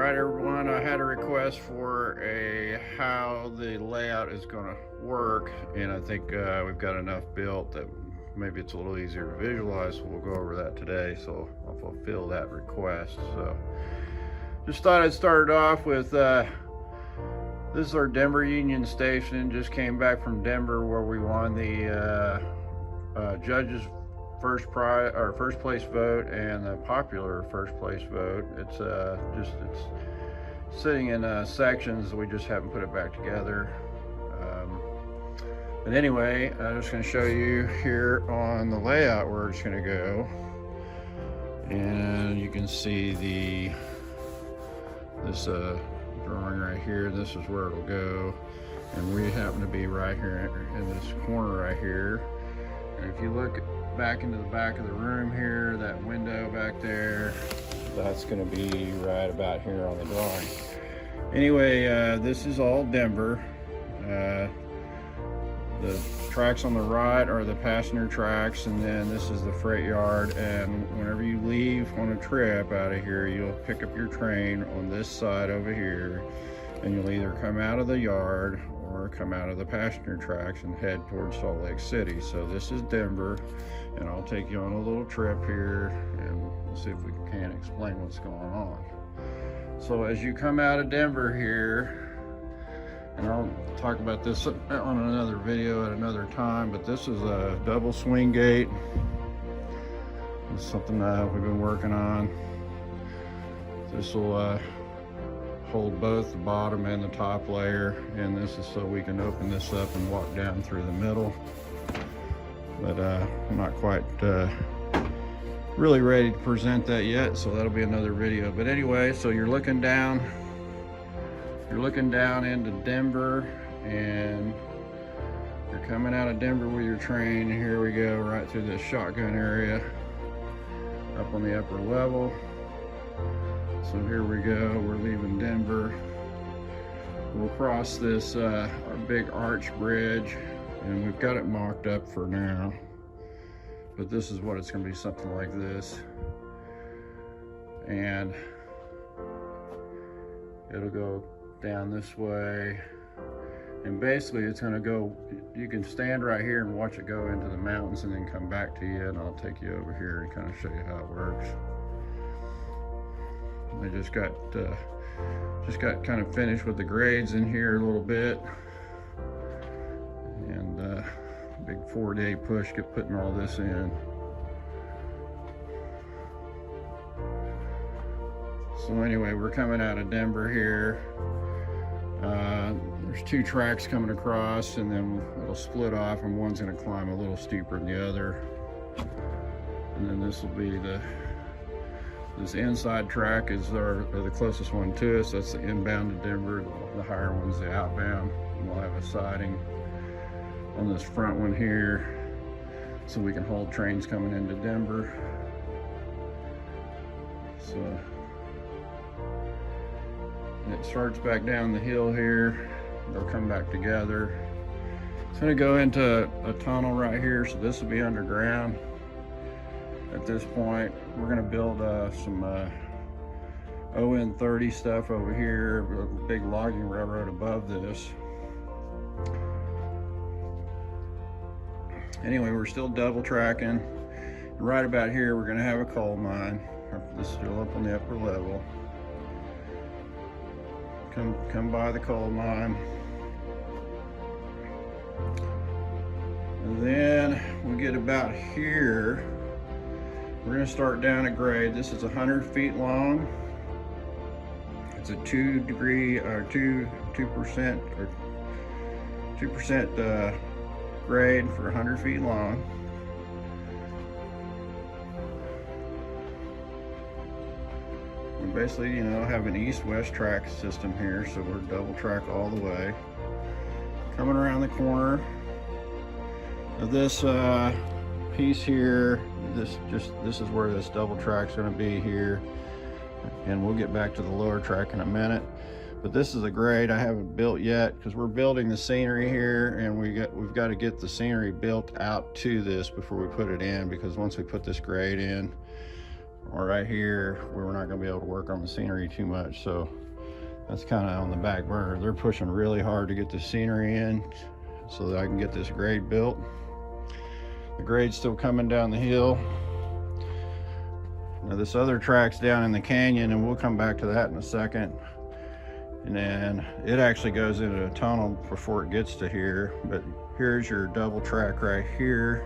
right, everyone, I had a request for how the layout is going to work, and I think we've got enough built that maybe it's a little easier to visualize, so we'll go over that today. So I'll fulfill that request. So just thought I'd start it off with this is our Denver Union Station. Just came back from Denver where we won the judges first place vote and the popular first place vote. It's sitting in sections. We just haven't put it back together. But anyway, I'm just going to show you here on the layout where it's going to go, and you can see this drawing right here. This is where it'll go, and we happen to be right here in this corner right here. And if you look back into the back of the room here, that window back there, that's going to be right about here on the drawing. Anyway, this is all Denver. The tracks on the right are the passenger tracks, and then this is the freight yard. And whenever you leave on a trip out of here, you'll pick up your train on this side over here, and you'll either come out of the yard or come out of the passenger tracks and head towards Salt Lake City. So this is Denver, and I'll take you on a little trip here and we'll see if we can explain what's going on. So as you come out of Denver here, and I'll talk about this on another video at another time, but this is a double swing gate. It's something that we've been working on. This will hold both the bottom and the top layer, and this is so we can open this up and walk down through the middle. But I'm not quite really ready to present that yet, so that'll be another video. But anyway, so you're looking down into Denver, and you're coming out of Denver with your train. Here we go, right through this shotgun area up on the upper level. So here we go, we're leaving Denver. We'll cross this our big arch bridge, and we've got it mocked up for now, but this is what it's going to be, something like this. And it'll go down this way, and basically it's going to go, you can stand right here and watch it go into the mountains and then come back to you, and I'll take you over here and kind of show you how it works. I just got kind of finished with the grades in here a little bit, and big 4-day push get putting all this in. So anyway, we're coming out of Denver here. There's 2 tracks coming across, and then it'll split off, and one's going to climb a little steeper than the other. And then this will be this inside track is the closest one to us. That's the inbound to Denver. The higher one's the outbound. And we'll have a siding on this front one here, so we can hold trains coming into Denver. So it starts back down the hill here. They'll come back together. It's going to go into a tunnel right here, so this will be underground. At this point, we're going to build some ON30 stuff over here, a big logging railroad above this. Anyway, we're still double tracking. Right about here, we're going to have a coal mine. This is still up on the upper level. Come by the coal mine. And then we get about here, we're going to start down a grade. This is 100 feet long. It's a 2% grade for 100 feet long. We basically, you know, have an east-west track system here, so we're double track all the way. Coming around the corner of this piece here, this is where this double track's going to be here, and we'll get back to the lower track in a minute. But this is a grade I haven't built yet, because we're building the scenery here, and we've got to get the scenery built out to this before we put it in, because once we put this grade in, or right here where we're not going to be able to work on the scenery too much. So that's kind of on the back burner. They're pushing really hard to get the scenery in so that I can get this grade built. The grade's still coming down the hill. Now this other track's down in the canyon, and we'll come back to that in a second. And then it actually goes into a tunnel before it gets to here. But here's your double track right here,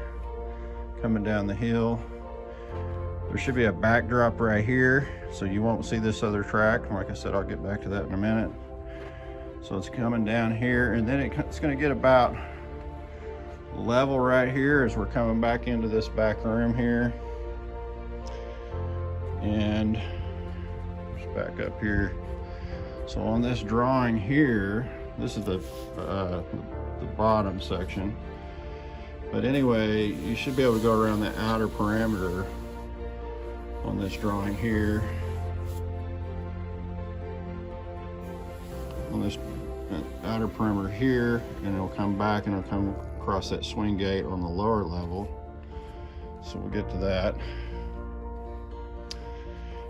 coming down the hill. There should be a backdrop right here, so you won't see this other track. Like I said, I'll get back to that in a minute. So it's coming down here, and then it's going to get about level right here as we're coming back into this back room here. And just back up here. So on this drawing here, this is the bottom section. But anyway, you should be able to go around the outer perimeter on this drawing here. On this outer perimeter here, and it'll come back and it'll come across that swing gate on the lower level. So we'll get to that.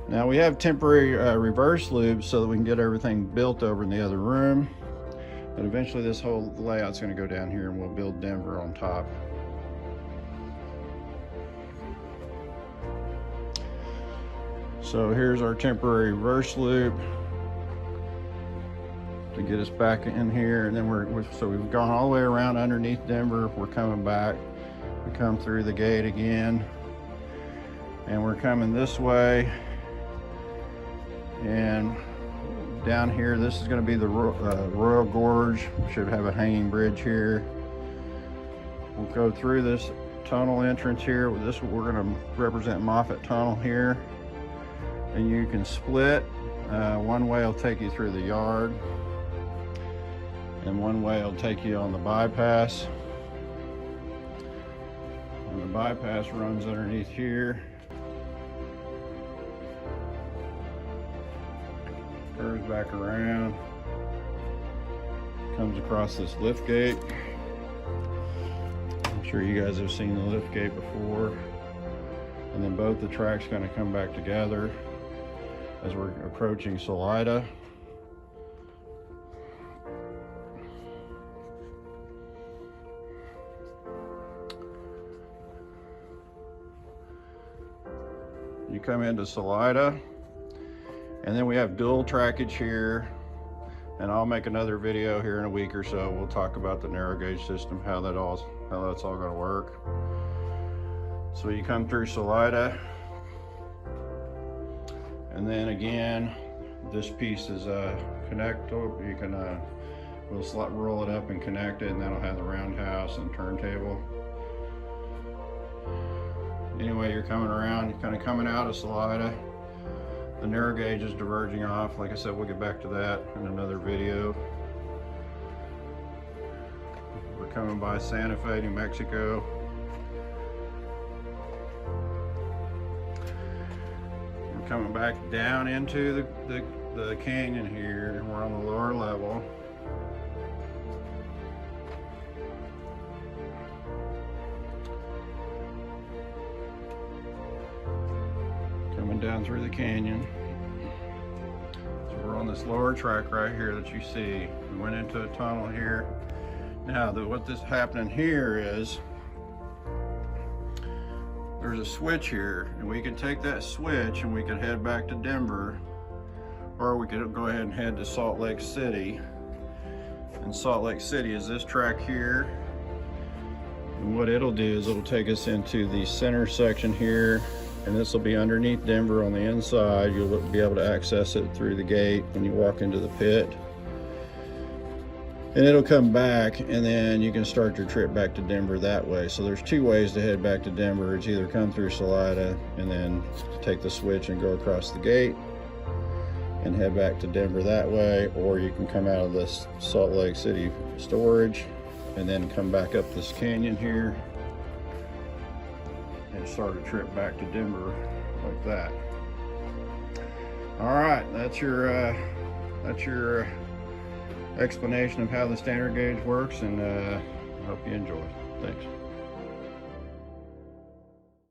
Now we have temporary reverse loops so that we can get everything built over in the other room. But eventually this whole layout's going to go down here and we'll build Denver on top. So here's our temporary reverse loop to get us back in here. And then so we've gone all the way around underneath Denver. We're coming back. We come through the gate again. And we're coming this way. And down here, this is going to be the Royal Gorge. We should have a hanging bridge here. We'll go through this tunnel entrance here. We're going to represent Moffett Tunnel here. And you can split. One way will take you through the yard, and one way will take you on the bypass. And the bypass runs underneath here. Curves back around, comes across this lift gate. I'm sure you guys have seen the lift gate before. And then both the tracks kind of come back together as we're approaching Salida. You come into Salida, and then we have dual trackage here, and I'll make another video here in a week or so. We'll talk about the narrow gauge system, how that's all going to work. So you come through Salida, and then again, this piece is connectable. You can we'll roll it up and connect it, and that'll have the roundhouse and turntable. Anyway, you're coming around, you're kind of coming out of Salida. The narrow gauge is diverging off. Like I said, we'll get back to that in another video. We're coming by Santa Fe, New Mexico. We're coming back down into the canyon here, and we're on the lower level. Coming down through the canyon. So we're on this lower track right here that you see. We went into a tunnel here. Now what this happening here is there's a switch here, and we can take that switch and we can head back to Denver, or we could go ahead and head to Salt Lake City. And Salt Lake City is this track here. And what it'll do is it'll take us into the center section here, and this will be underneath Denver on the inside. You'll be able to access it through the gate when you walk into the pit. And it'll come back, and then you can start your trip back to Denver that way. So there's two ways to head back to Denver. It's either come through Salida and then take the switch and go across the gate and head back to Denver that way, or you can come out of this Salt Lake City storage and then come back up this canyon here and start a trip back to Denver like that. All right, that's your explanation of how the standard gauge works, and I hope you enjoy. Thanks.